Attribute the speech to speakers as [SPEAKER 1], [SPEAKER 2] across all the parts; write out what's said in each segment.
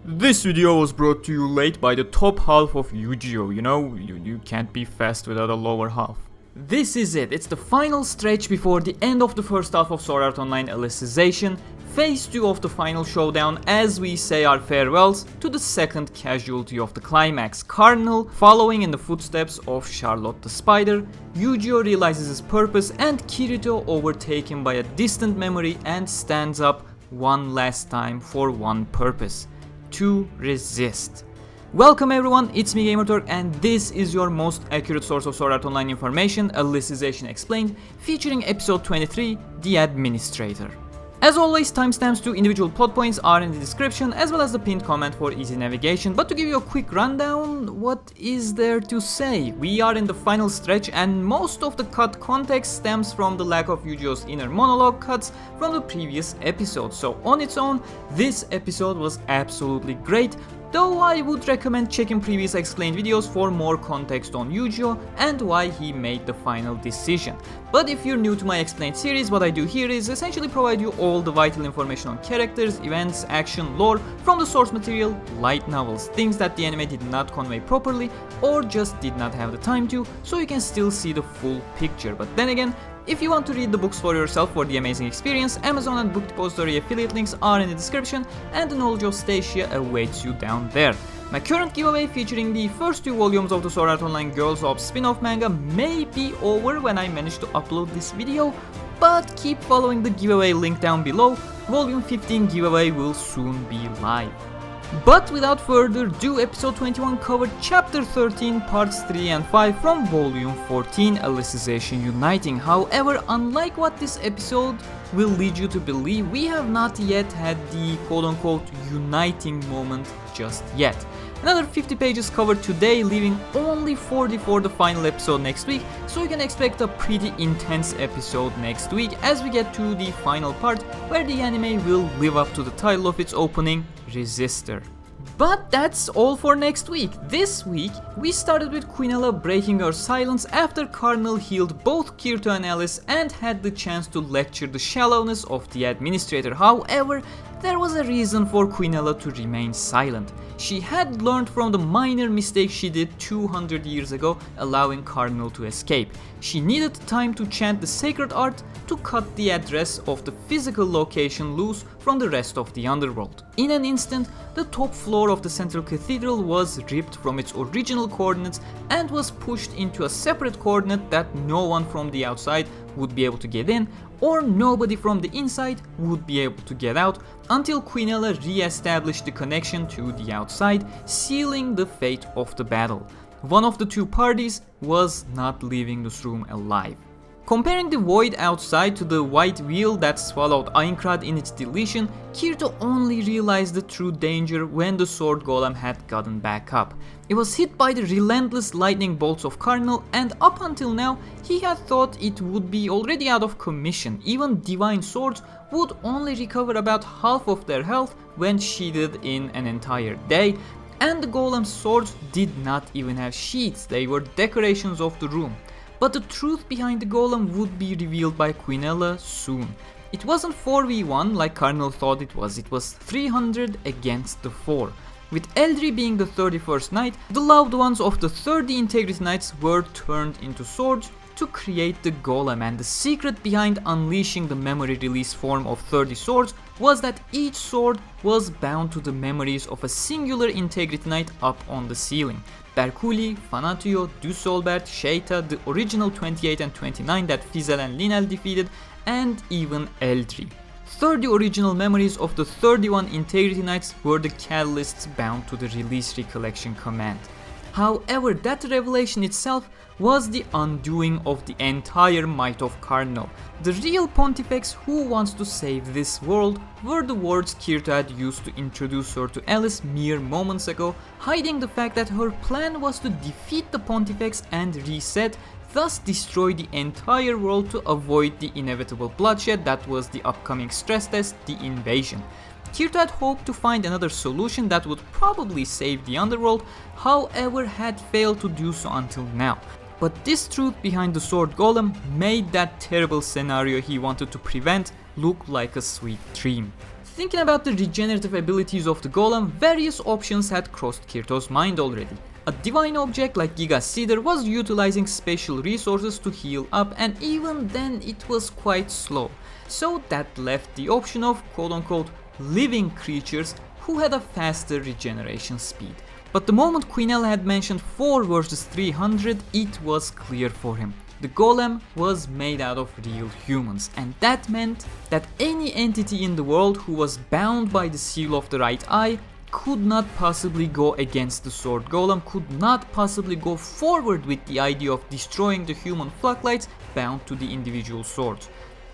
[SPEAKER 1] This video was brought to you late by the top half of Eugeo. You know, you can't be fast without a lower half. This is it. It's the final stretch before the end of the first half of Sword Art Online Alicization, phase 2 of the final showdown as we say our farewells to the second casualty of the climax, Cardinal. Following in the footsteps of Charlotte the Spider, Eugeo realizes his purpose and Kirito overtaken by a distant memory and stands up one last time for one purpose: to resist. Welcome everyone, it's me Gamerturk and this is your most accurate source of Sword Art Online information, Alicization Explained, featuring episode 23, The Administrator. As always, timestamps to individual plot points are in the description as well as the pinned comment for easy navigation, but to give you a quick rundown, what is there to say? We are in the final stretch and most of the cut context stems from the lack of Eugeo's inner monologue cuts from the previous episode, so on its own, this episode was absolutely great, though I would recommend checking previous explained videos for more context on Eugeo and why he made the final decision. But if you're new to my explained series, what I do here is essentially provide you all the vital information on characters, events, action, lore from the source material, light novels, things that the anime did not convey properly or just did not have the time to, so you can still see the full picture. But then again, if you want to read the books for yourself for the amazing experience, Amazon and Book Depository affiliate links are in the description and the knowledge of Stacia awaits you down there. My current giveaway featuring the first 2 volumes of the Sword Art Online Girls Ops spin-off manga may be over when I manage to upload this video, but keep following the giveaway link down below. Volume 15 giveaway will soon be live. But without further ado, episode 21 covered chapter 13, parts 3 and 5 from volume 14, Alicization Uniting. However, unlike what this episode will lead you to believe, we have not yet had the quote-unquote uniting moment just yet. Another 50 pages covered today, leaving only 40 for the final episode next week, so you can expect a pretty intense episode next week as we get to the final part where the anime will live up to the title of its opening, Resistor. But that's all for next week. This week, we started with Quinella breaking her silence after Cardinal healed both Kirito and Alice and had the chance to lecture the shallowness of the Administrator. However, there was a reason for Quinella to remain silent. She had learned from the minor mistake she did 200 years ago, allowing Cardinal to escape. She needed time to chant the sacred art to cut the address of the physical location loose from the rest of the underworld. In an instant, the top floor of the central cathedral was ripped from its original coordinates and was pushed into a separate coordinate that no one from the outside would be able to get in, or nobody from the inside would be able to get out until Quinella re-established the connection to the outside, sealing the fate of the battle. One of the 2 parties was not leaving this room alive. Comparing the void outside to the white wheel that swallowed Aincrad in its deletion, Kirito only realized the true danger when the sword golem had gotten back up. It was hit by the relentless lightning bolts of Cardinal, and up until now he had thought it would be already out of commission. Even divine swords would only recover about half of their health when sheathed in an entire day, and the golem's swords did not even have sheaths, they were decorations of the room. But the truth behind the golem would be revealed by Quinella soon. It wasn't 4v1 like Cardinal thought it was 300 against the 4. With Eldri being the 31st knight, the loved ones of the 30 Integrity Knights were turned into swords to create the golem, and the secret behind unleashing the memory release form of 30 swords was that each sword was bound to the memories of a singular Integrity Knight up on the ceiling. Berkuli, Fanatio, Düsselbert, Sheita, the original 28 and 29 that Fizel and Linel defeated, and even Eldri. 30 original memories of the 31 Integrity Knights were the catalysts bound to the release recollection command. However, that revelation itself was the undoing of the entire might of Cardinal. The real Pontifex who wants to save this world were the words Kirito had used to introduce her to Alice mere moments ago, hiding the fact that her plan was to defeat the Pontifex and reset, thus destroy the entire world to avoid the inevitable bloodshed that was the upcoming stress test, the invasion. Kirito had hoped to find another solution that would probably save the underworld, however had failed to do so until now. But this truth behind the sword golem made that terrible scenario he wanted to prevent look like a sweet dream. Thinking about the regenerative abilities of the Golem, various options had crossed Kirito's mind already. A divine object like Giga Cedar was utilizing special resources to heal up, and even then it was quite slow. So that left the option of quote-unquote living creatures who had a faster regeneration speed. But the moment Quinella had mentioned 4 versus 300, it was clear for him. The Golem was made out of real humans, and that meant that any entity in the world who was bound by the seal of the right eye could not possibly go against the Sword Golem, could not possibly go forward with the idea of destroying the human floodlights bound to the individual swords.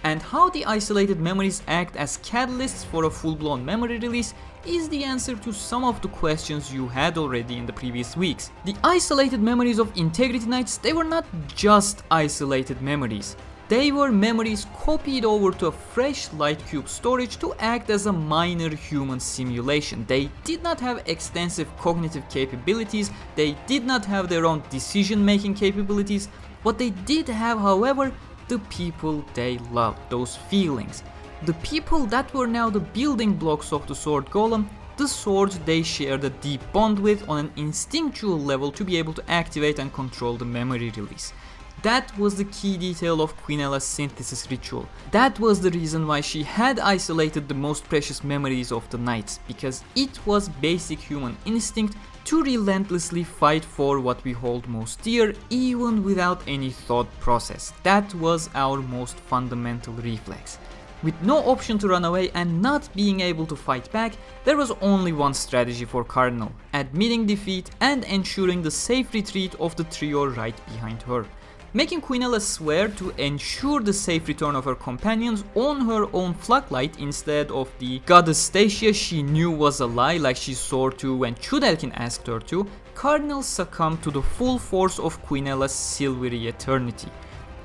[SPEAKER 1] And how the isolated memories act as catalysts for a full-blown memory release is the answer to some of the questions you had already in the previous weeks. The isolated memories of Integrity Knights, they were not just isolated memories. They were memories copied over to a fresh light cube storage to act as a minor human simulation. They did not have extensive cognitive capabilities, they did not have their own decision-making capabilities. What they did have, however, the people they loved, those feelings. The people that were now the building blocks of the Sword Golem, the swords they shared a deep bond with on an instinctual level to be able to activate and control the memory release. That was the key detail of Quinella's synthesis ritual. That was the reason why she had isolated the most precious memories of the knights, because it was basic human instinct to relentlessly fight for what we hold most dear, even without any thought process. That was our most fundamental reflex. With no option to run away and not being able to fight back, there was only one strategy for Cardinal: admitting defeat and ensuring the safe retreat of the trio right behind her. Making Quinella swear to ensure the safe return of her companions on her own floodlight instead of the goddess Stacia she knew was a lie like she swore to when Chudelkin asked her to, Cardinal succumbed to the full force of Quinella's silvery eternity.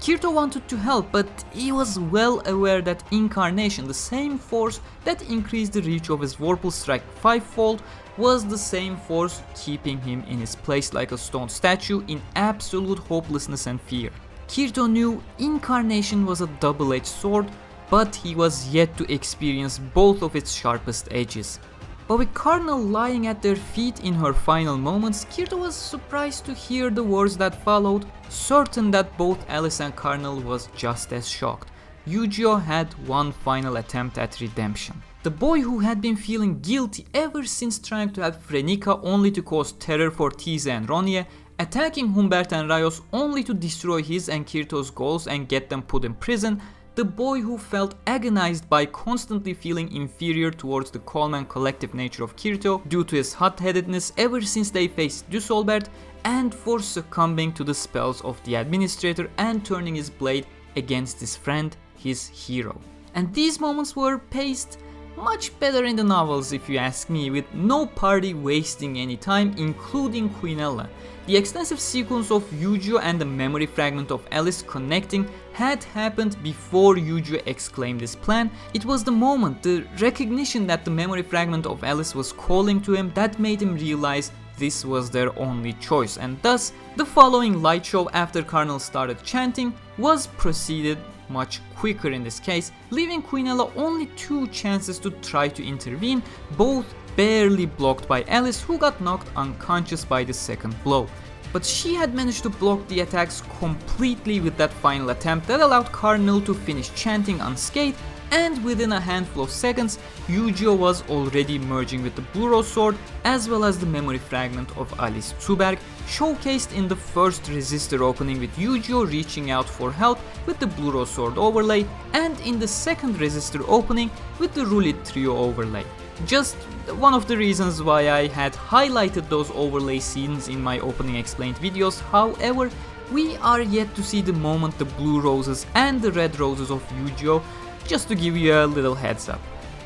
[SPEAKER 1] Kirito wanted to help, but he was well aware that Incarnation, the same force that increased the reach of his Vorpal Strike 5-fold, was the same force keeping him in his place like a stone statue in absolute hopelessness and fear. Kirito knew Incarnation was a double-edged sword, but he was yet to experience both of its sharpest edges. But with Cardinal lying at their feet in her final moments, Kirito was surprised to hear the words that followed, certain that both Alice and Cardinal was just as shocked. Eugeo had one final attempt at redemption. The boy who had been feeling guilty ever since trying to help Frenica only to cause terror for Tiza and Ronnie, attacking Humbert and Rayos only to destroy his and Kirito's goals and get them put in prison, the boy who felt agonized by constantly feeling inferior towards the calm and collective nature of Kirito due to his hot-headedness ever since they faced Düsselbert, and for succumbing to the spells of the administrator and turning his blade against his friend, his hero. And these moments were paced much better in the novels if you ask me, with no party wasting any time, including Quinella. The extensive sequence of Eugeo and the memory fragment of Alice connecting had happened before Eugeo exclaimed his plan. It was the moment, the recognition that the memory fragment of Alice was calling to him, that made him realize this was their only choice, and thus the following light show after Cardinal started chanting was proceeded much quicker in this case, leaving Quinella only 2 chances to try to intervene, both barely blocked by Alice, who got knocked unconscious by the second blow. But she had managed to block the attacks completely with that final attempt that allowed Cardinal to finish chanting unscathed, and within a handful of seconds, Eugeo was already merging with the Blue Rose Sword as well as the memory fragment of Alice Zuberg, showcased in the first resistor opening with Eugeo reaching out for help with the Blue Rose Sword overlay, and in the second resistor opening with the Rulit Trio overlay. Just one of the reasons why I had highlighted those overlay scenes in my opening explained videos. However, we are yet to see the moment the blue roses and the red roses of Eugeo, just to give you a little heads up.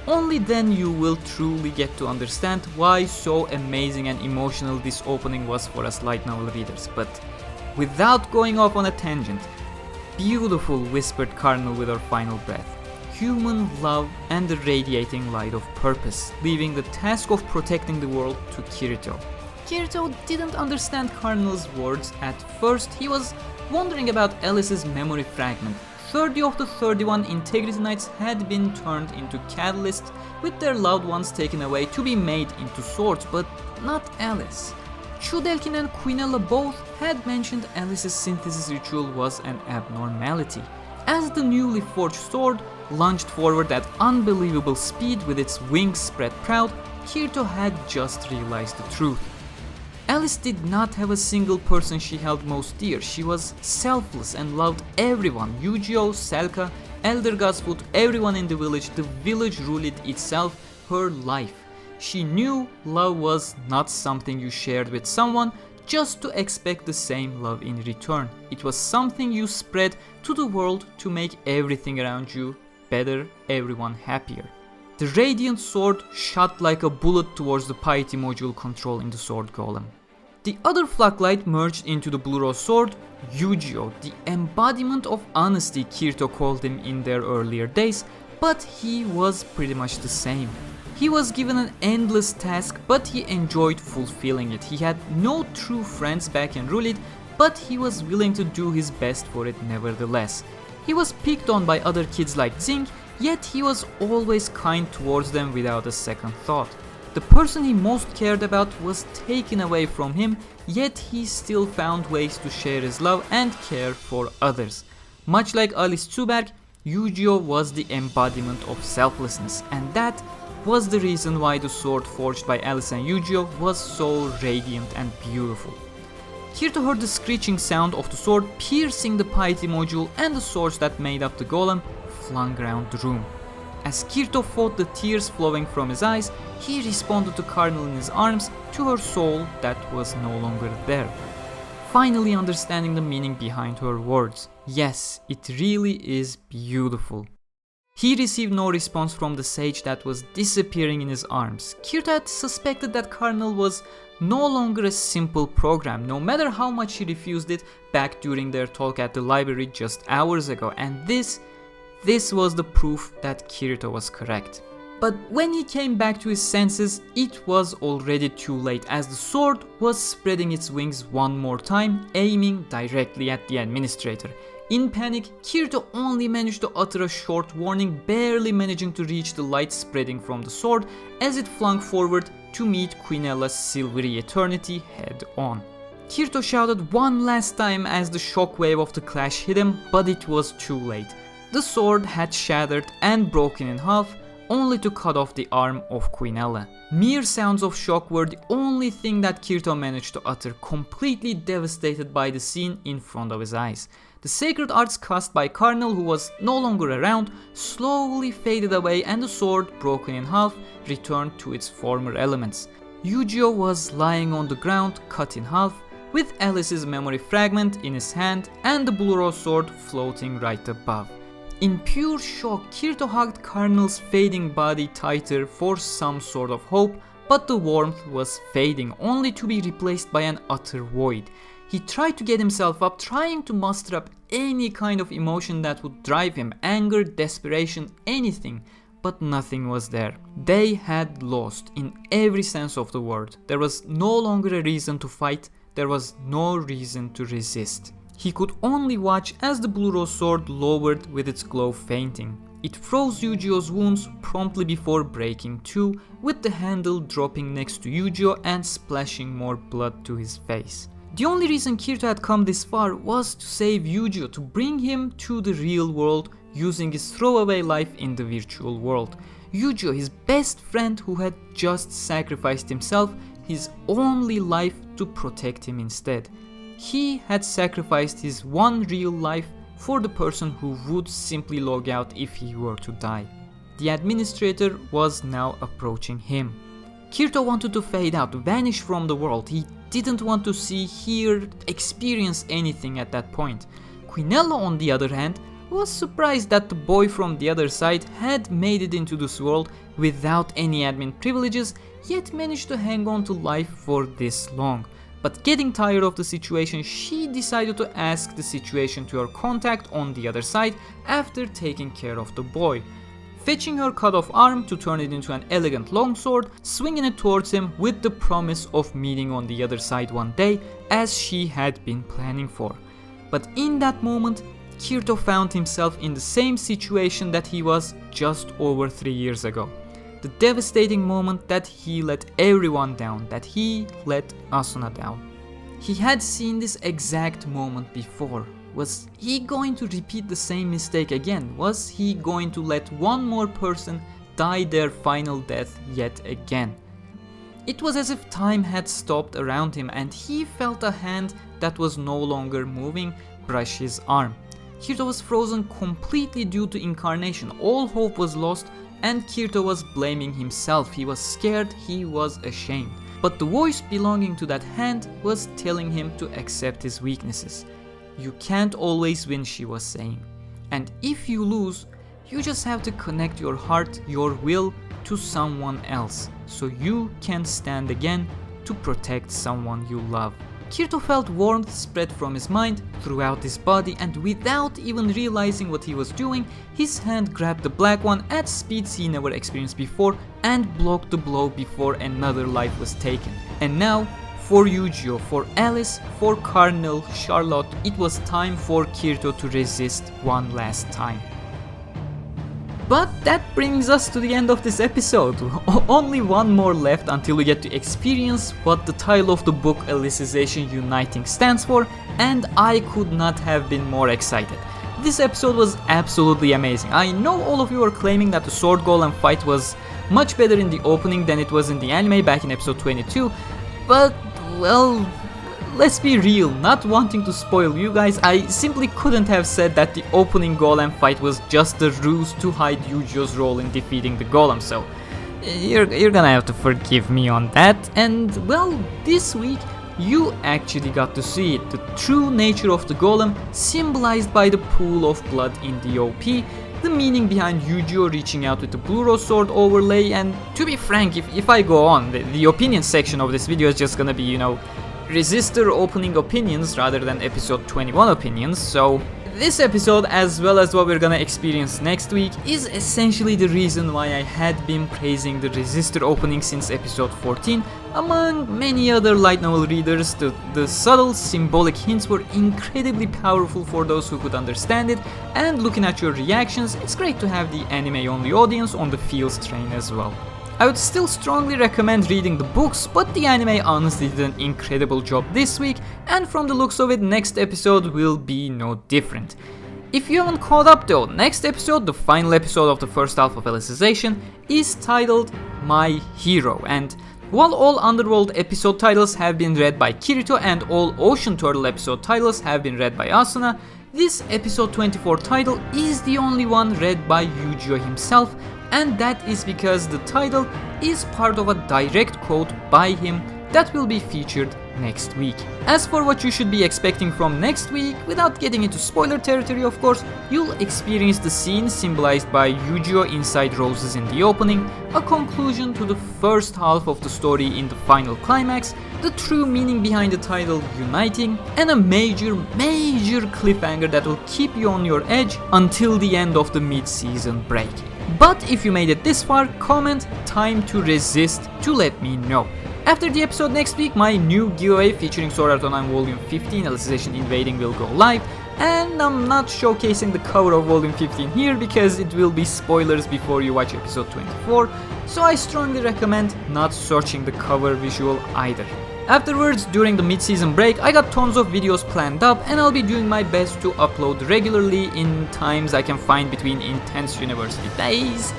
[SPEAKER 1] Only then you will truly get to understand why so amazing and emotional this opening was for us light novel readers. But without going off on a tangent, beautiful whispered Cardinal with her final breath. Human love and the radiating light of purpose, leaving the task of protecting the world to Kirito. Kirito didn't understand Cardinal's words at first. He was wondering about Alice's memory fragment, 30 of the 31 Integrity Knights had been turned into catalysts, with their loved ones taken away to be made into swords, but not Alice. Chudelkin and Quinella both had mentioned Alice's synthesis ritual was an abnormality. As the newly forged sword lunged forward at unbelievable speed with its wings spread proud, Kirito had just realized the truth. Alice did not have a single person she held most dear. She was selfless and loved everyone. Eugeo, Selka, Elder Gosfoot, everyone in the village ruled itself, her life. She knew love was not something you shared with someone just to expect the same love in return. It was something you spread to the world to make everything around you better, everyone happier. The radiant sword shot like a bullet towards the piety module control in the sword golem. The other flak light merged into the blue rose sword, Eugeo, the embodiment of honesty Kirito called him in their earlier days, but he was pretty much the same. He was given an endless task, but he enjoyed fulfilling it. He had no true friends back in Rulid, but he was willing to do his best for it nevertheless. He was picked on by other kids like Zing, yet he was always kind towards them without a second thought. The person he most cared about was taken away from him, yet he still found ways to share his love and care for others. Much like Alice Zuberg, Eugeo was the embodiment of selflessness, and that was the reason why the sword forged by Alice and Eugeo was so radiant and beautiful. Kirito heard the screeching sound of the sword piercing the piety module, and the swords that made up the golem flung around the room. As Kirito fought the tears flowing from his eyes, he responded to Cardinal in his arms, to her soul that was no longer there. Finally understanding the meaning behind her words. Yes, it really is beautiful. He received no response from the sage that was disappearing in his arms. Kirito had suspected that Cardinal was no longer a simple program, no matter how much he refused it back during their talk at the library just hours ago, and this was the proof that Kirito was correct. But when he came back to his senses, it was already too late, as the sword was spreading its wings one more time, aiming directly at the administrator. In panic, Kirito only managed to utter a short warning, barely managing to reach the light spreading from the sword as it flung forward to meet Quinella's silvery eternity head on. Kirito shouted one last time as the shockwave of the clash hit him, but it was too late. The sword had shattered and broken in half, only to cut off the arm of Quinella. Mere sounds of shock were the only thing that Kirito managed to utter, completely devastated by the scene in front of his eyes. The sacred arts cast by Cardinal, who was no longer around, slowly faded away, and the sword, broken in half, returned to its former elements. Eugeo was lying on the ground, cut in half, with Alice's memory fragment in his hand and the blue rose sword floating right above. In pure shock, Kirito hugged Cardinal's fading body tighter for some sort of hope, but the warmth was fading, only to be replaced by an utter void. He tried to get himself up, trying to muster up any kind of emotion that would drive him, anger, desperation, anything, but nothing was there. They had lost in every sense of the word. There was no longer a reason to fight, there was no reason to resist. He could only watch as the blue rose sword lowered with its glow fainting. It froze Eugeo's wounds promptly before breaking too, with the handle dropping next to Eugeo and splashing more blood to his face. The only reason Kirito had come this far was to save Eugeo, to bring him to the real world using his throwaway life in the virtual world. Eugeo, his best friend who had just sacrificed himself, his only life, to protect him instead. He had sacrificed his one real life for the person who would simply log out if he were to die. The administrator was now approaching him. Kirito wanted to fade out, vanish from the world. He didn't want to see, hear, experience anything at that point. Quinella, on the other hand, was surprised that the boy from the other side had made it into this world without any admin privileges, yet managed to hang on to life for this long. But getting tired of the situation, she decided to ask the situation to her contact on the other side after taking care of the boy. Fetching her cut-off arm to turn it into an elegant longsword, swinging it towards him with the promise of meeting on the other side one day, as she had been planning for. But in that moment, Kirito found himself in the same situation that he was just over 3 years ago. The devastating moment that he let everyone down, that he let Asuna down. He had seen this exact moment before. Was he going to repeat the same mistake again? Was he going to let one more person die their final death yet again? It was as if time had stopped around him and he felt a hand that was no longer moving brush his arm. Kirito was frozen completely due to incarnation. All hope was lost and Kirito was blaming himself. He was scared, he was ashamed. But the voice belonging to that hand was telling him to accept his weaknesses. You can't always win, she was saying. And if you lose, you just have to connect your heart, your will to someone else, so you can stand again to protect someone you love. Kirito felt warmth spread from his mind throughout his body, and without even realizing what he was doing, his hand grabbed the black one at speeds he never experienced before and blocked the blow before another life was taken. And now, for Eugeo, for Alice, for Cardinal, Charlotte, it was time for Kirito to resist one last time. But that brings us to the end of this episode. Only one more left until we get to experience what the title of the book Alicization Uniting stands for, and I could not have been more excited. This episode was absolutely amazing. I know all of you are claiming that the sword golem fight was much better in the opening than it was in the anime back in episode 22, but well, let's be real, not wanting to spoil you guys, I simply couldn't have said that the opening golem fight was just a ruse to hide Eugeo's role in defeating the golem, so you're gonna have to forgive me on that. And well, this week you actually got to see it, the true nature of the golem symbolized by the pool of blood in the OP, the meaning behind Eugeo reaching out with the blue rose sword overlay. And to be frank, if I go on, the opinion section of this video is just gonna be, you know, Resistor opening opinions rather than episode 21 opinions, so this episode, as well as what we're gonna experience next week, is essentially the reason why I had been praising the Resistor opening since episode 14. Among many other light novel readers, the subtle symbolic hints were incredibly powerful for those who could understand it, and looking at your reactions, it's great to have the anime only audience on the feels train as well. I would still strongly recommend reading the books, but the anime honestly did an incredible job this week, and from the looks of it, next episode will be no different. If you haven't caught up though, next episode, the final episode of the first half of Alicization, is titled My Hero, and while all Underworld episode titles have been read by Kirito and all Ocean Turtle episode titles have been read by Asuna, this episode 24 title is the only one read by Eugeo himself, and that is because the title is part of a direct quote by him that will be featured next week. As for what you should be expecting from next week, without getting into spoiler territory of course, you'll experience the scene symbolized by Eugeo inside roses in the opening, a conclusion to the first half of the story in the final climax, the true meaning behind the title Uniting, and a major cliffhanger that will keep you on your edge until the end of the mid-season break. But if you made it this far, comment time to resist to let me know. After the episode next week, my new giveaway featuring Sword Art Online Volume 15 Alicization Invading will go live, and I'm not showcasing the cover of Volume 15 here because it will be spoilers before you watch episode 24, so I strongly recommend not searching the cover visual either. Afterwards, during the mid-season break, I got tons of videos planned up and I'll be doing my best to upload regularly in times I can find between intense university days.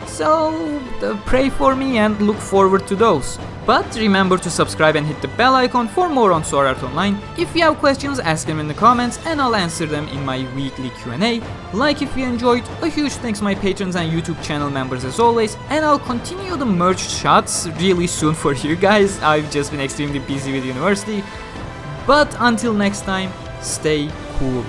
[SPEAKER 1] So pray for me and look forward to those. But remember to subscribe and hit the bell icon for more on Sword Art Online. If you have questions, ask them in the comments and I'll answer them in my weekly Q&A. Like if you enjoyed, a huge thanks to my patrons and YouTube channel members as always, and I'll continue the merch shots really soon for you guys. I've just been extremely busy with university. But until next time, stay cool.